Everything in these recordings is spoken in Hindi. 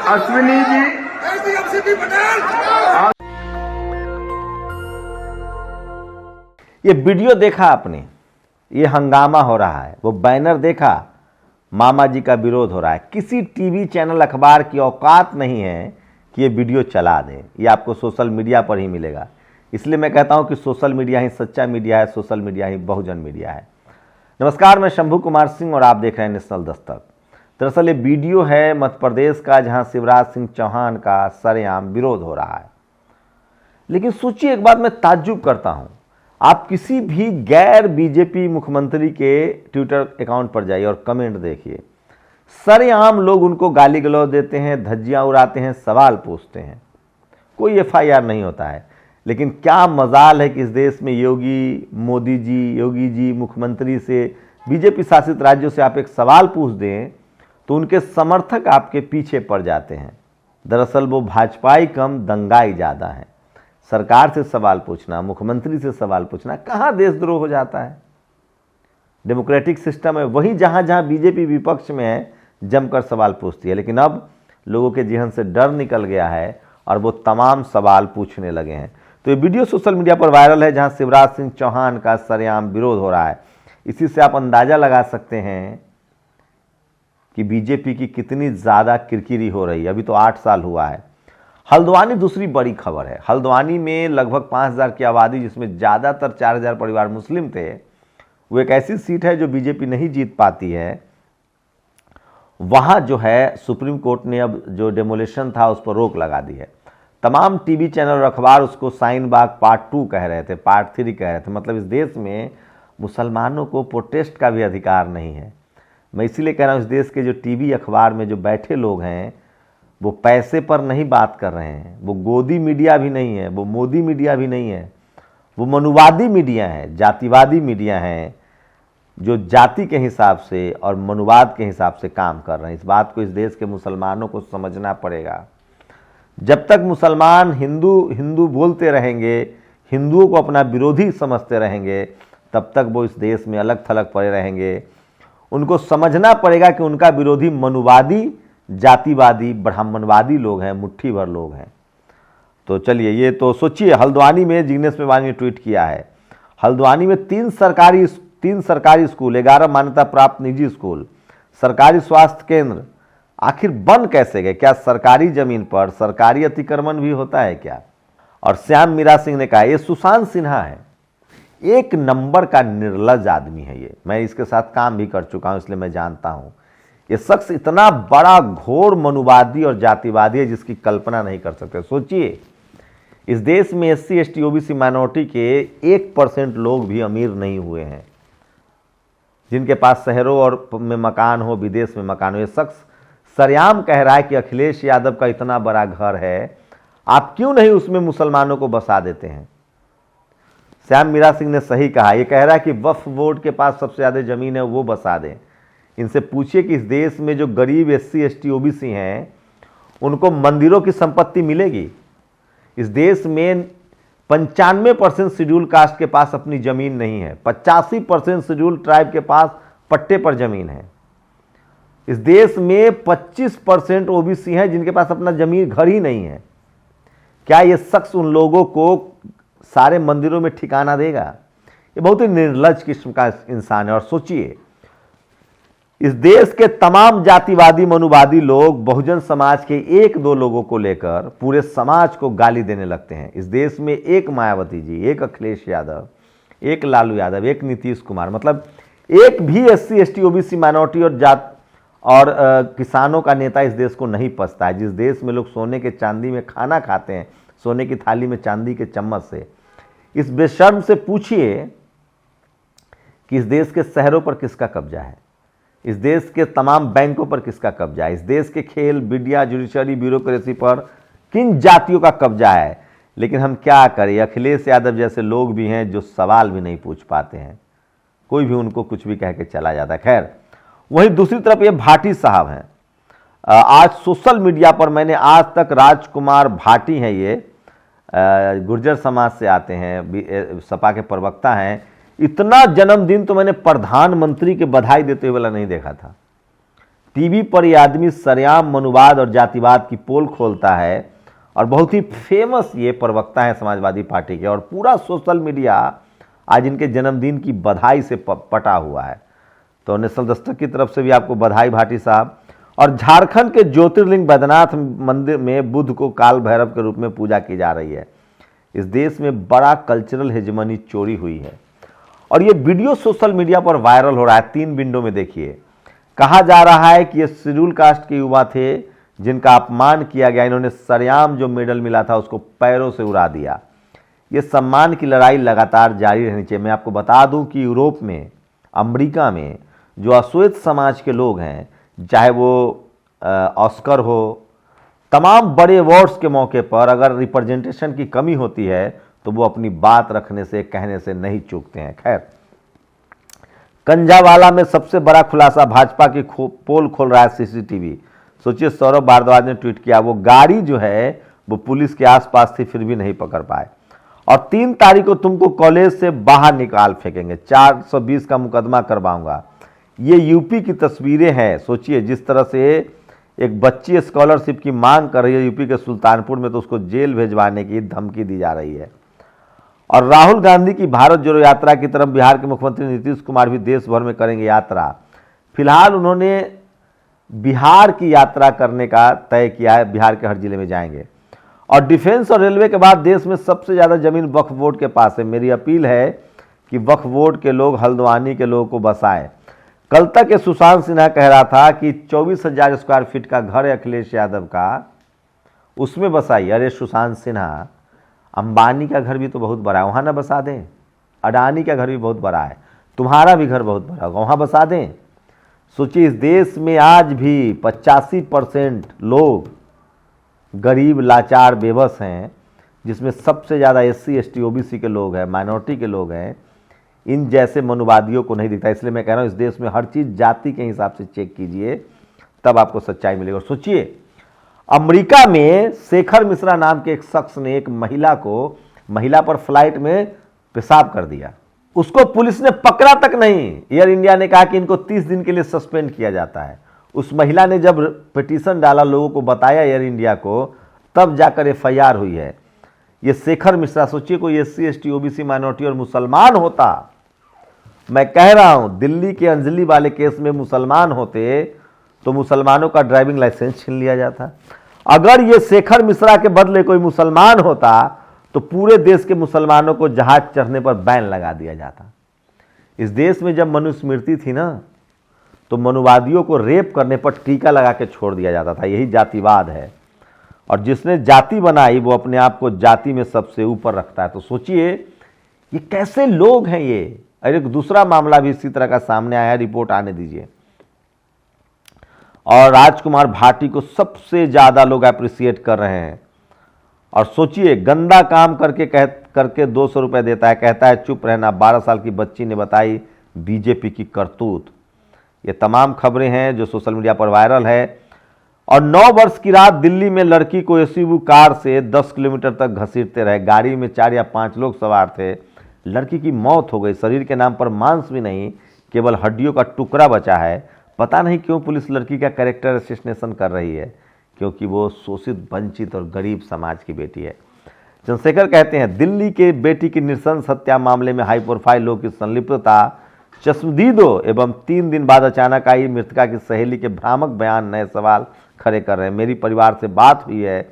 अश्विनी जी, ये वीडियो देखा आपने, ये हंगामा हो रहा है, वो बैनर देखा, मामा जी का विरोध हो रहा है। किसी टीवी चैनल अखबार की औकात नहीं है कि ये वीडियो चला दें। ये आपको सोशल मीडिया पर ही मिलेगा। इसलिए मैं कहता हूं कि सोशल मीडिया ही सच्चा मीडिया है, सोशल मीडिया ही बहुजन मीडिया है। नमस्कार, मैं शंभू कुमार सिंह और आप देख रहे हैं नेशनल दस्तक। दरअसल ये वीडियो है मध्य प्रदेश का, जहां शिवराज सिंह चौहान का सरेआम विरोध हो रहा है। लेकिन सोचिए एक बात, मैं ताज्जुब करता हूं, आप किसी भी गैर बीजेपी मुख्यमंत्री के ट्विटर अकाउंट पर जाइए और कमेंट देखिए, सरेआम लोग उनको गाली गलौज देते हैं, धज्जियां उड़ाते हैं, सवाल पूछते हैं। कोई एफआईआर नहीं होता है। लेकिन क्या मजाल है कि इस देश में योगी जी मुख्यमंत्री से, बीजेपी शासित राज्यों से आप एक सवाल पूछ दें तो उनके समर्थक आपके पीछे पड़ जाते हैं। दरअसल वो भाजपाई कम दंगाई ज़्यादा है। सरकार से सवाल पूछना, मुख्यमंत्री से सवाल पूछना, कहाँ देशद्रोह हो जाता है? डेमोक्रेटिक सिस्टम है, वहीं जहाँ जहाँ बीजेपी विपक्ष में है जमकर सवाल पूछती है। लेकिन अब लोगों के जेहन से डर निकल गया है और वो तमाम सवाल पूछने लगे हैं। तो ये वीडियो सोशल मीडिया पर वायरल है, जहाँ शिवराज सिंह चौहान का सरेआम विरोध हो रहा है। इसी से आप अंदाजा लगा सकते हैं कि बीजेपी की कितनी ज़्यादा किरकिरी हो रही है। अभी तो 8 साल हुआ है। हल्द्वानी दूसरी बड़ी खबर है। हल्द्वानी में लगभग 5000 की आबादी, जिसमें ज़्यादातर 4000 परिवार मुस्लिम थे, वो एक ऐसी सीट है जो बीजेपी नहीं जीत पाती है। वहाँ जो है सुप्रीम कोर्ट ने अब जो डेमोलिशन था उस पर रोक लगा दी है। तमाम टीवी चैनल और अखबार उसको शाहीन बाग पार्ट 2 कह रहे थे, पार्ट 3 कह रहे थे। मतलब इस देश में मुसलमानों को प्रोटेस्ट का भी अधिकार नहीं है। मैं इसीलिए कह रहा हूँ, इस देश के जो टीवी अखबार में जो बैठे लोग हैं वो पैसे पर नहीं बात कर रहे हैं। वो गोदी मीडिया भी नहीं है, वो मोदी मीडिया भी नहीं है, वो मनुवादी मीडिया है, जातिवादी मीडिया है, जो जाति के हिसाब से और मनुवाद के हिसाब से काम कर रहे हैं। इस बात को इस देश के मुसलमानों को समझना पड़ेगा। जब तक मुसलमान हिंदू बोलते रहेंगे, हिंदुओं को अपना विरोधी समझते रहेंगे, तब तक वो इस देश में अलग थलग पड़े रहेंगे। उनको समझना पड़ेगा कि उनका विरोधी मनुवादी, जातिवादी, ब्राह्मणवादी लोग हैं, मुट्ठी भर लोग हैं। तो चलिए, ये तो सोचिए, हल्द्वानी में जिग्नेश मेवानी ने ट्वीट किया है, हल्द्वानी में 3 सरकारी स्कूल, 11 मान्यता प्राप्त निजी स्कूल, सरकारी स्वास्थ्य केंद्र आखिर बन कैसे गए? क्या सरकारी जमीन पर सरकारी अतिक्रमण भी होता है क्या? और श्याम मीरा सिंह ने कहा, ये सुशांत सिन्हा है, 1 नंबर का निर्लज आदमी है ये। मैं इसके साथ काम भी कर चुका हूं, इसलिए मैं जानता हूं। ये शख्स इतना बड़ा घोर मनुवादी और जातिवादी है जिसकी कल्पना नहीं कर सकते। सोचिए, इस देश में SC ST OBC माइनॉरिटी के 1% लोग भी अमीर नहीं हुए हैं, जिनके पास शहरों और में मकान हो, विदेश में मकान हो। ये शख्स सरेआम कह रहा है कि अखिलेश यादव का इतना बड़ा घर है, आप क्यों नहीं उसमें मुसलमानों को बसा देते हैं? श्याम मीरा सिंह ने सही कहा, ये कह रहा है कि वक्फ बोर्ड के पास सबसे ज़्यादा ज़मीन है, वो बसा दें। इनसे पूछिए कि इस देश में जो गरीब SC ST OBC हैं उनको मंदिरों की संपत्ति मिलेगी? इस देश में 95% शेड्यूल कास्ट के पास अपनी ज़मीन नहीं है, 85% शेड्यूल ट्राइब के पास पट्टे पर ज़मीन है। इस देश में 25% OBC हैं जिनके पास अपना जमीन, घर ही नहीं है। क्या ये शख्स उन लोगों को सारे मंदिरों में ठिकाना देगा? ये बहुत ही निर्लज किस्म का इंसान है। और सोचिए, इस देश के तमाम जातिवादी मनुवादी लोग बहुजन समाज के 1-2 लोगों को लेकर पूरे समाज को गाली देने लगते हैं। इस देश में एक मायावती जी, एक अखिलेश यादव, एक लालू यादव, एक नीतीश कुमार, मतलब एक भी SC ST OBC माइनॉरिटी और किसानों का नेता इस देश को नहीं पछता है। जिस देश में लोग सोने के चांदी में खाना खाते हैं, सोने की थाली में चांदी के चम्मच से, इस बेशर्म से पूछिए कि इस देश के शहरों पर किसका कब्जा है, इस देश के तमाम बैंकों पर किसका कब्जा है, इस देश के खेल, मीडिया, जुडिशरी, ब्यूरोक्रेसी पर किन जातियों का कब्जा है। लेकिन हम क्या करें, अखिलेश यादव जैसे लोग भी हैं जो सवाल भी नहीं पूछ पाते हैं, कोई भी उनको कुछ भी कह के चला जाता है। खैर, वहीं दूसरी तरफ ये भाटी साहब हैं। आज सोशल मीडिया पर मैंने आज तक राजकुमार भाटी हैं, ये गुर्जर समाज से आते हैं, सपा के प्रवक्ता हैं, इतना जन्मदिन तो मैंने प्रधानमंत्री के बधाई देते हुए वाला नहीं देखा था। टीवी पर ये आदमी सरेआम मनुवाद और जातिवाद की पोल खोलता है और बहुत ही फेमस ये प्रवक्ता है समाजवादी पार्टी के, और पूरा सोशल मीडिया आज इनके जन्मदिन की बधाई से पटा हुआ है। तो नेशनल दस्तक की तरफ से भी आपको बधाई भाटी साहब। और झारखंड के ज्योतिर्लिंग बैद्यनाथ मंदिर में बुध को काल भैरव के रूप में पूजा की जा रही है। इस देश में बड़ा कल्चरल हेजमनी चोरी हुई है और ये वीडियो सोशल मीडिया पर वायरल हो रहा है। 3 विंडो में देखिए, कहा जा रहा है कि ये शेड्यूल कास्ट के युवा थे जिनका अपमान किया गया। इन्होंने सरेआम जो मेडल मिला था उसको पैरों से उड़ा दिया। ये सम्मान की लड़ाई लगातार जारी रहनी चाहिए। मैं आपको बता दूं कि यूरोप में, अमेरिका में जो अश्वेत समाज के लोग हैं, चाहे वो ऑस्कर हो, तमाम बड़े अवार्ड्स के मौके पर अगर रिप्रेजेंटेशन की कमी होती है तो वो अपनी बात रखने से, कहने से नहीं चूकते हैं। खैर, कंझावाला में सबसे बड़ा खुलासा, भाजपा की पोल खोल रहा है सीसीटीवी। सोचिए, सौरभ भारद्वाज ने ट्वीट किया, वो गाड़ी जो है वो पुलिस के आसपास थी फिर भी नहीं पकड़ पाए। और 3 तारीख को तुमको कॉलेज से बाहर निकाल फेंकेंगे, 420 का मुकदमा करवाऊंगा। ये यूपी की तस्वीरें हैं। सोचिए, जिस तरह से एक बच्ची स्कॉलरशिप की मांग कर रही है यूपी के सुल्तानपुर में, तो उसको जेल भेजवाने की धमकी दी जा रही है। और राहुल गांधी की भारत जोड़ो यात्रा की तरफ बिहार के मुख्यमंत्री नीतीश कुमार भी देश भर में करेंगे यात्रा। फिलहाल उन्होंने बिहार की यात्रा करने का तय किया है, बिहार के हर जिले में जाएंगे। और डिफेंस और रेलवे के बाद देश में सबसे ज़्यादा जमीन वक्फ बोर्ड के पास है। मेरी अपील है कि वक्फ बोर्ड के लोग हल्द्वानी के लोगों को बसाएं। कल तक ये सुशांत सिन्हा कह रहा था कि 24,000 स्क्वायर फीट का घर है अखिलेश यादव का, उसमें बसाइए। अरे सुशांत सिन्हा, अंबानी का घर भी तो बहुत बड़ा है, वहाँ ना बसा दें? अडानी का घर भी बहुत बड़ा है, तुम्हारा भी घर बहुत बड़ा होगा, वहाँ बसा दें? सोचिए, इस देश में आज भी 85% लोग गरीब, लाचार, बेबस हैं, जिसमें सबसे ज़्यादा SC ST OBC के लोग हैं, माइनॉरिटी के लोग हैं। इन जैसे मनुवादियों को नहीं दिखता। इसलिए मैं कह रहा हूँ, इस देश में हर चीज़ जाति के हिसाब से चेक कीजिए, तब आपको सच्चाई मिलेगी। और सोचिए, अमेरिका में शेखर मिश्रा नाम के एक शख्स ने एक महिला पर फ्लाइट में पेशाब कर दिया। उसको पुलिस ने पकड़ा तक नहीं। एयर इंडिया ने कहा कि इनको 30 दिन के लिए सस्पेंड किया जाता है। उस महिला ने जब पिटीशन डाला, लोगों को बताया एयर इंडिया को, तब जाकर FIR हुई है। ये शेखर मिश्रा, सोचिए, कोई SC ST OBC माइनॉरिटी और मुसलमान होता। मैं कह रहा हूं, दिल्ली के अंजलि वाले केस में मुसलमान होते तो मुसलमानों का ड्राइविंग लाइसेंस छीन लिया जाता। अगर ये शेखर मिश्रा के बदले कोई मुसलमान होता तो पूरे देश के मुसलमानों को जहाज चढ़ने पर बैन लगा दिया जाता। इस देश में जब मनुस्मृति थी ना, तो मनुवादियों को रेप करने पर टीका लगा के छोड़ दिया जाता था। यही जातिवाद है। और जिसने जाति बनाई वो अपने आप को जाति में सबसे ऊपर रखता है। तो सोचिए, ये कैसे लोग हैं ये। और एक दूसरा मामला भी इसी तरह का सामने आया, रिपोर्ट आने दीजिए। और राजकुमार भाटी को सबसे ज्यादा लोग अप्रिशिएट कर रहे हैं। और सोचिए, गंदा काम करके 200 रुपए देता है, कहता है चुप रहना। 12 साल की बच्ची ने बताई बीजेपी की करतूत। ये तमाम खबरें हैं जो सोशल मीडिया पर वायरल है। और 9 वर्ष की रात दिल्ली में लड़की को SUV कार से 10 किलोमीटर तक घसीटते रहे। गाड़ी में 4 या 5 लोग सवार थे। लड़की की मौत हो गई। शरीर के नाम पर मांस भी नहीं, केवल हड्डियों का टुकड़ा बचा है। पता नहीं क्यों पुलिस लड़की का कैरेक्टर असैसिनेशन कर रही है, क्योंकि वो शोषित, वंचित और गरीब समाज की बेटी है। चंद्रशेखर कहते हैं, दिल्ली के बेटी की नृशंस हत्या मामले में हाई प्रोफाइल लोग की संलिप्तता चश्मदीदों एवं 3 दिन बाद अचानक आई मृतका की सहेली के भ्रामक बयान नए सवाल खड़े कर रहे हैं। मेरी परिवार से बात हुई है,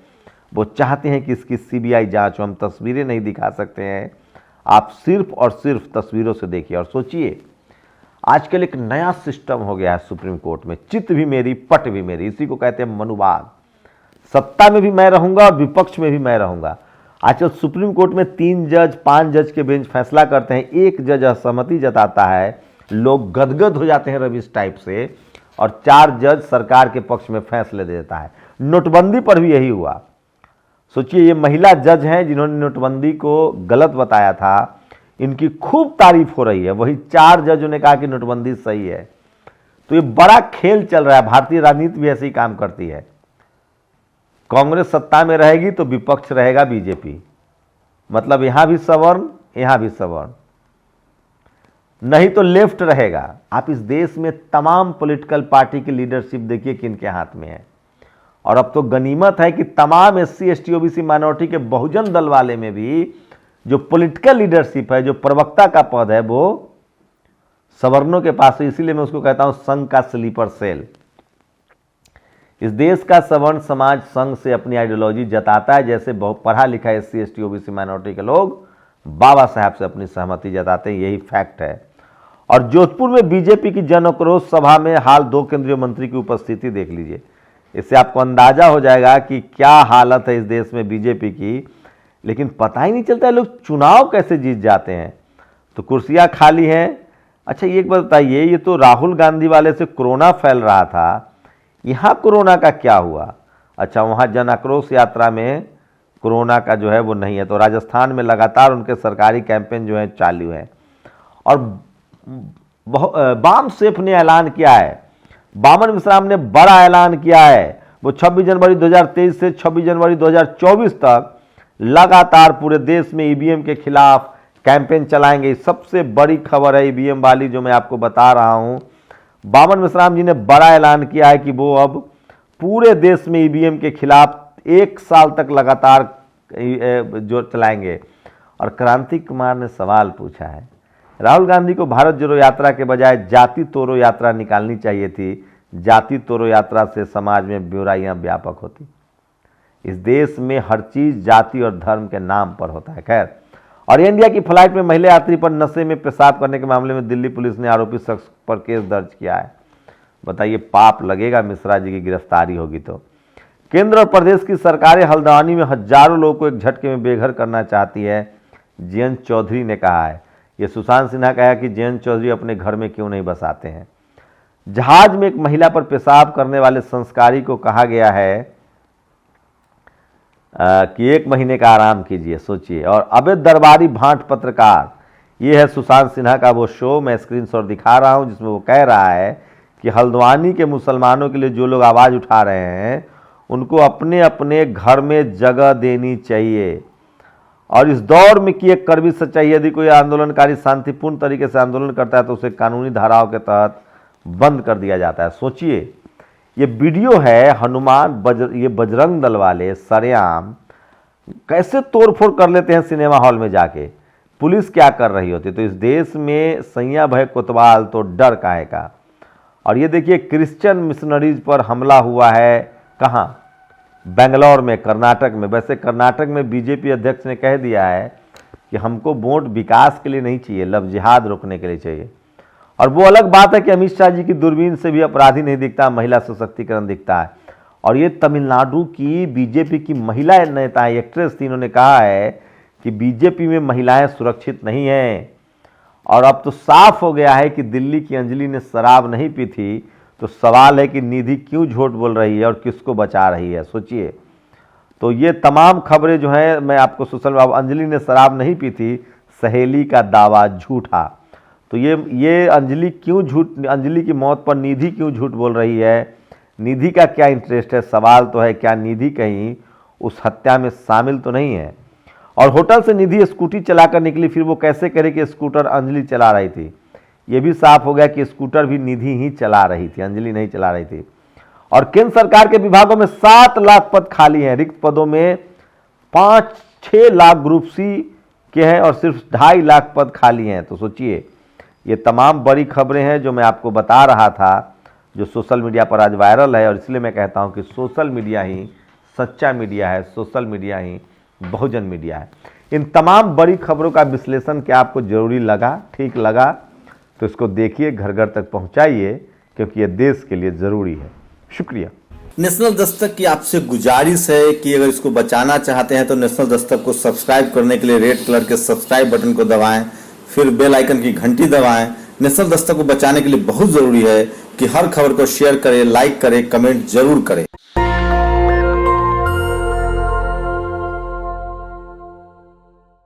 वो चाहते हैं कि इसकी CBI जांच हो। हम तस्वीरें नहीं दिखा सकते हैं, आप सिर्फ और सिर्फ तस्वीरों से देखिए। और सोचिए, आजकल एक नया सिस्टम हो गया है सुप्रीम कोर्ट में, चित भी मेरी पट भी मेरी। इसी को कहते हैं मनुवाद। सत्ता में भी मैं रहूंगा और विपक्ष में भी मैं रहूंगा। आजकल सुप्रीम कोर्ट में 3 जज 5 जज के बेंच फैसला करते हैं, एक जज असहमति जताता है, लोग गदगद हो जाते हैं रविश टाइप से, और 4 जज सरकार के पक्ष में फैसले दे देता है। नोटबंदी पर भी यही हुआ। सोचिए, ये महिला जज हैं जिन्होंने नोटबंदी को गलत बताया था, इनकी खूब तारीफ हो रही है। वही 4 जजों ने कहा कि नोटबंदी सही है। तो ये बड़ा खेल चल रहा है। भारतीय राजनीति भी ऐसे ही काम करती है। कांग्रेस सत्ता में रहेगी तो विपक्ष रहेगा बीजेपी, मतलब यहां भी सवर्ण, यहां भी सवर्ण। नहीं तो लेफ्ट रहेगा। आप इस देश में तमाम पॉलिटिकल पार्टी की लीडरशिप देखिए किन के हाथ में है। और अब तो गनीमत है कि तमाम SC ST OBC माइनॉरिटी के बहुजन दल वाले में भी जो पॉलिटिकल लीडरशिप है, जो प्रवक्ता का पद है, वो सवर्णों के पास है। इसीलिए मैं उसको कहता हूं संघ का स्लीपर सेल। इस देश का सवर्ण समाज संघ से अपनी आइडियोलॉजी जताता है, जैसे बहुत पढ़ा लिखा SC ST OBC माइनॉरिटी के लोग बाबा साहब से अपनी सहमति जताते हैं, यही फैक्ट है। और जोधपुर में बीजेपी की जन आक्रोश सभा में हाल 2 केंद्रीय मंत्री की उपस्थिति देख लीजिए। इससे आपको अंदाजा हो जाएगा कि क्या हालत है इस देश में बीजेपी की। लेकिन पता ही नहीं चलता है लोग चुनाव कैसे जीत जाते हैं। तो कुर्सियां खाली हैं। अच्छा, ये एक बात बताइए, ये तो राहुल गांधी वाले से कोरोना फैल रहा था, यहाँ कोरोना का क्या हुआ? अच्छा, वहाँ जन आक्रोश यात्रा में कोरोना का जो है वो नहीं है। तो राजस्थान में लगातार उनके सरकारी कैंपेन जो है चालू है। और बाम सेफ ने ऐलान किया है, बामन विश्राम ने बड़ा ऐलान किया है। वो 26 जनवरी 2023 से 26 जनवरी 2024 तक लगातार पूरे देश में EVM के खिलाफ कैंपेन चलाएंगे। सबसे बड़ी खबर है EVM वाली जो मैं आपको बता रहा हूं। बामन विश्राम जी ने बड़ा ऐलान किया है कि वो अब पूरे देश में EVM के खिलाफ 1 साल तक लगातार जो चलाएंगे। और क्रांति कुमार ने सवाल पूछा है, राहुल गांधी को भारत जोड़ो यात्रा के बजाय जाति तोड़ो यात्रा निकालनी चाहिए थी। जाति तोड़ो यात्रा से समाज में बुराइयां व्यापक होती। इस देश में हर चीज जाति और धर्म के नाम पर होता है। खैर, और इंडिया की फ्लाइट में महिला यात्री पर नशे में पेशाब करने के मामले में दिल्ली पुलिस ने आरोपी शख्स पर केस दर्ज किया है। बताइए, पाप लगेगा मिश्रा जी की गिरफ्तारी होगी तो। केंद्र और प्रदेश की सरकारें हल्द्वानी में हजारों लोगों को एक झटके में बेघर करना चाहती है, जयंत चौधरी ने कहा है। ये सुशांत सिन्हा कहा कि जयंत चौधरी अपने घर में क्यों नहीं बसाते हैं। जहाज में एक महिला पर पेशाब करने वाले संस्कारी को कहा गया है कि 1 महीने का आराम कीजिए, सोचिए। और अबे दरबारी भाट पत्रकार, ये है सुशांत सिन्हा का वो शो, मैं स्क्रीनशॉट दिखा रहा हूं, जिसमें वो कह रहा है कि हल्द्वानी के मुसलमानों के लिए जो लोग आवाज़ उठा रहे हैं उनको अपने अपने घर में जगह देनी चाहिए। और इस दौर में की एक कड़वी सच्चाई, यदि कोई आंदोलनकारी शांतिपूर्ण तरीके से आंदोलन करता है तो उसे कानूनी धाराओं के तहत बंद कर दिया जाता है। सोचिए, ये वीडियो है ये बजरंग दल वाले सरेआम कैसे तोड़फोड़ कर लेते हैं सिनेमा हॉल में जाके। पुलिस क्या कर रही होती। तो इस देश में सैया भय कोतवाल तो डर काहे का। और ये देखिए, क्रिश्चियन मिशनरीज पर हमला हुआ है, कहाँ? बेंगलोर में, कर्नाटक में। वैसे कर्नाटक में बीजेपी अध्यक्ष ने कह दिया है कि हमको वोट विकास के लिए नहीं चाहिए, लव जिहाद रोकने के लिए चाहिए। और वो अलग बात है कि अमित शाह जी की दूरबीन से भी अपराधी नहीं दिखता, महिला सशक्तिकरण दिखता है। और ये तमिलनाडु की बीजेपी की महिला नेता एक्ट्रेस थी, इन्होंने कहा है कि बीजेपी में महिलाएं सुरक्षित नहीं हैं। और अब तो साफ हो गया है कि दिल्ली की अंजलि ने शराब नहीं पी थी। तो सवाल है कि निधि क्यों झूठ बोल रही है और किसको बचा रही है, सोचिए। तो ये तमाम खबरें जो हैं मैं आपको सोशल, अंजलि ने शराब नहीं पी थी, सहेली का दावा झूठा। तो ये अंजलि क्यों झूठ, अंजलि की मौत पर निधि क्यों झूठ बोल रही है, निधि का क्या इंटरेस्ट है? सवाल तो है, क्या निधि कहीं उस हत्या में शामिल तो नहीं है? और होटल से निधि स्कूटी चलाकर निकली, फिर वो कैसे करे कि स्कूटर अंजलि चला रही थी? ये भी साफ हो गया कि स्कूटर भी निधि ही चला रही थी, अंजलि नहीं चला रही थी। और केंद्र सरकार के विभागों में 7 लाख पद खाली हैं। रिक्त पदों में 5-6 लाख ग्रुप सी के हैं और सिर्फ 2.5 लाख पद खाली हैं। तो सोचिए, ये तमाम बड़ी खबरें हैं जो मैं आपको बता रहा था, जो सोशल मीडिया पर आज वायरल है। और इसलिए मैं कहता हूं कि सोशल मीडिया ही सच्चा मीडिया है, सोशल मीडिया ही बहुजन मीडिया है। इन तमाम बड़ी खबरों का विश्लेषण क्या आपको जरूरी लगा, ठीक लगा तो इसको देखिए, घर घर तक पहुंचाइए, क्योंकि ये देश के लिए जरूरी है। शुक्रिया। नेशनल दस्तक की आपसे गुजारिश है कि अगर इसको बचाना चाहते हैं तो नेशनल दस्तक को सब्सक्राइब करने के लिए रेड कलर के सब्सक्राइब बटन को दबाएं, फिर बेल आइकन की घंटी दबाएं। नेशनल दस्तक को बचाने के लिए बहुत जरूरी है कि हर खबर को शेयर करें, लाइक करें, कमेंट जरूर करें।